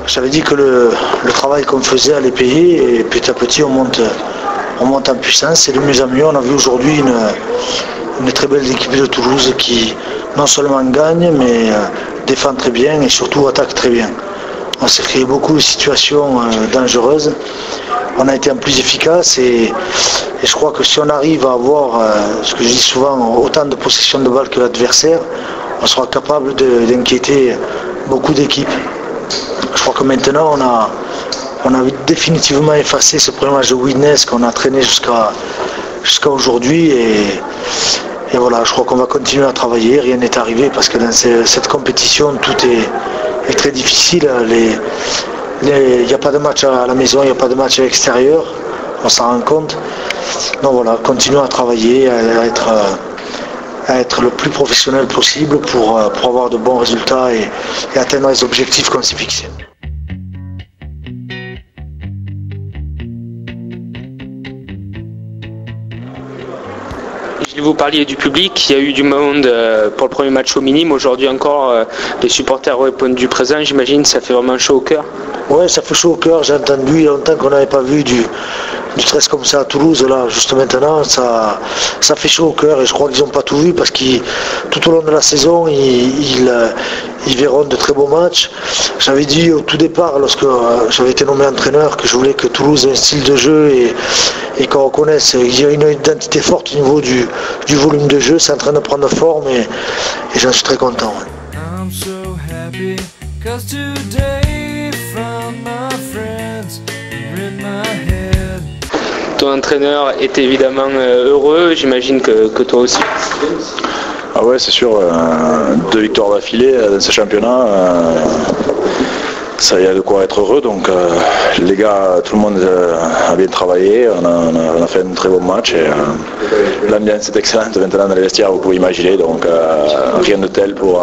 j'avais dit que le travail qu'on faisait allait payer et petit à petit on monte en puissance et de mieux en mieux. On a vu aujourd'hui une très belle équipe de Toulouse qui non seulement gagne mais défend très bien et surtout attaque très bien. On s'est créé beaucoup de situations dangereuses. On a été en plus efficace et je crois que si on arrive à avoir, ce que je dis souvent, autant de possession de balles que l'adversaire, on sera capable d'inquiéter beaucoup d'équipes. Je crois que maintenant on a définitivement effacé ce premier match de Widnes qu'on a traîné jusqu'à aujourd'hui et voilà, je crois qu'on va continuer à travailler, rien n'est arrivé parce que dans cette compétition tout est très difficile. Il n'y a pas de match à la maison, il n'y a pas de match à l'extérieur, on s'en rend compte. Donc voilà, continuons à travailler, à être le plus professionnel possible pour avoir de bons résultats et atteindre les objectifs qu'on s'est fixés. Vous parliez du public, il y a eu du monde pour le premier match au minime. Aujourd'hui encore, les supporters ont répondu présent. J'imagine ça fait vraiment chaud au cœur. Oui, ça fait chaud au cœur. J'ai entendu il y a longtemps qu'on n'avait pas vu du stress comme ça à Toulouse. Là, juste maintenant, ça fait chaud au cœur et je crois qu'ils n'ont pas tout vu parce que tout au long de la saison, ils verront de très beaux matchs. J'avais dit au tout départ, lorsque j'avais été nommé entraîneur, que je voulais que Toulouse ait un style de jeu et qu'on reconnaisse qu'il y a une identité forte au niveau du volume de jeu. C'est en train de prendre forme et j'en suis très content. I'm so happy 'cause today found my friends in my head. Ton entraîneur est évidemment heureux, j'imagine que toi aussi. Ah ouais, c'est sûr, 2 victoires d'affilée dans ce championnat. Ça y a de quoi être heureux, donc les gars, tout le monde a bien travaillé, on a fait un très bon match et l'ambiance est excellente maintenant dans les vestiaires, vous pouvez imaginer, donc rien de tel pour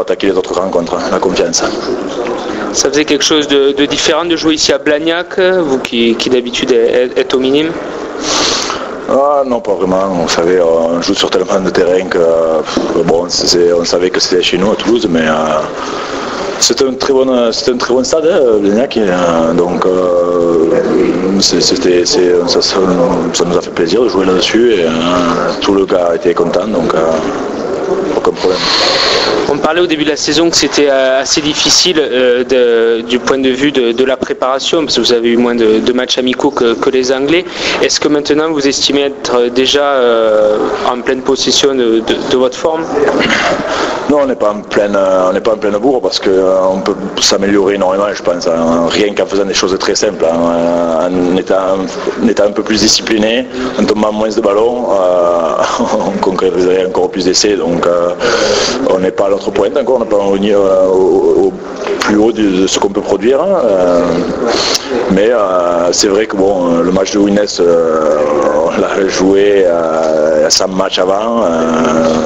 attaquer les autres rencontres, la confiance. Ça faisait quelque chose de différent de jouer ici à Blagnac, vous qui d'habitude êtes au minime? Ah non, pas vraiment. On savait, on joue sur tellement de terrain que bon, on savait que c'était chez nous à Toulouse, mais c'était un très bon stade, Blagnac, donc ça nous a fait plaisir de jouer là-dessus et tout le gars était content, donc aucun problème. On parlait au début de la saison que c'était assez difficile du point de vue de la préparation, parce que vous avez eu moins de matchs amicaux que les Anglais. Est-ce que maintenant vous estimez être déjà en pleine possession de votre forme? Non, on n'est pas en pleine bourre parce qu'on peut s'améliorer énormément, je pense, rien qu'en faisant des choses très simples, en étant un peu plus discipliné, en tombant moins de ballons, on concrétiserait encore plus d'essais, donc on n'est pas à l'autre pointe encore, on n'est pas revenu au plus haut de ce qu'on peut produire, mais c'est vrai que bon, le match de Widnes, on l'a joué à 100 matchs avant,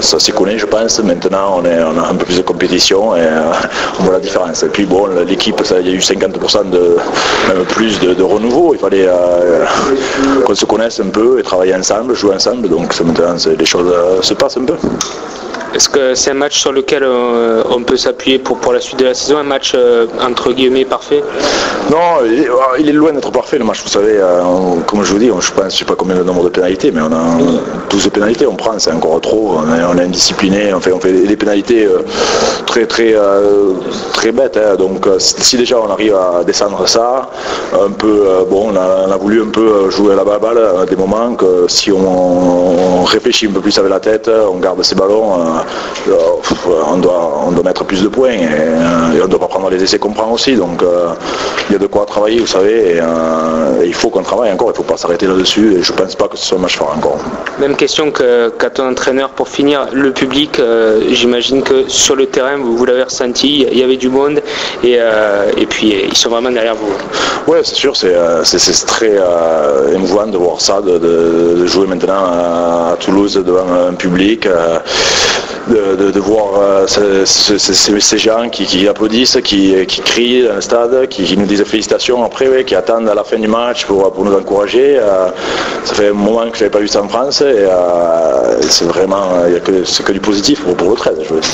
ça s'y connaît je pense, maintenant on a un peu plus de compétition et on voit la différence. Et puis bon, l'équipe, il y a eu 50% même plus de renouveau, il fallait qu'on se connaisse un peu et travailler ensemble, jouer ensemble, donc maintenant les choses se passent un peu. Est-ce que c'est un match sur lequel on peut s'appuyer pour la suite de la saison, un match entre guillemets parfait? Non, il est loin d'être parfait le match, vous savez, comme je vous dis, je ne sais pas combien de nombre de pénalités, mais on a 12 pénalités, on prend, c'est encore trop, on est indiscipliné, on fait des pénalités très bêtes, hein, donc si déjà on arrive à descendre ça, un peu, bon, on a voulu un peu jouer à la balle à des moments que si on réfléchit un peu plus avec la tête, on garde ses ballons, on doit mettre plus de points et on ne doit pas prendre les essais qu'on prend aussi, donc il y a de quoi travailler, vous savez, et il faut qu'on travaille encore, il ne faut pas s'arrêter là-dessus et je ne pense pas que ce soit un match fort encore. Même question qu'à ton entraîneur pour finir, le public, j'imagine que sur le terrain vous l'avez ressenti, il y avait du monde et puis ils sont vraiment derrière vous. Oui, c'est sûr, c'est très émouvant de voir ça, de jouer maintenant à Toulouse devant un public, de voir ces gens qui applaudissent, qui crient dans le stade, qui nous disent félicitations après, ouais, qui attendent à la fin du match pour nous encourager. Ça fait un moment que je n'avais pas vu ça en France et c'est vraiment, c'est que du positif pour le 13, je veux dire.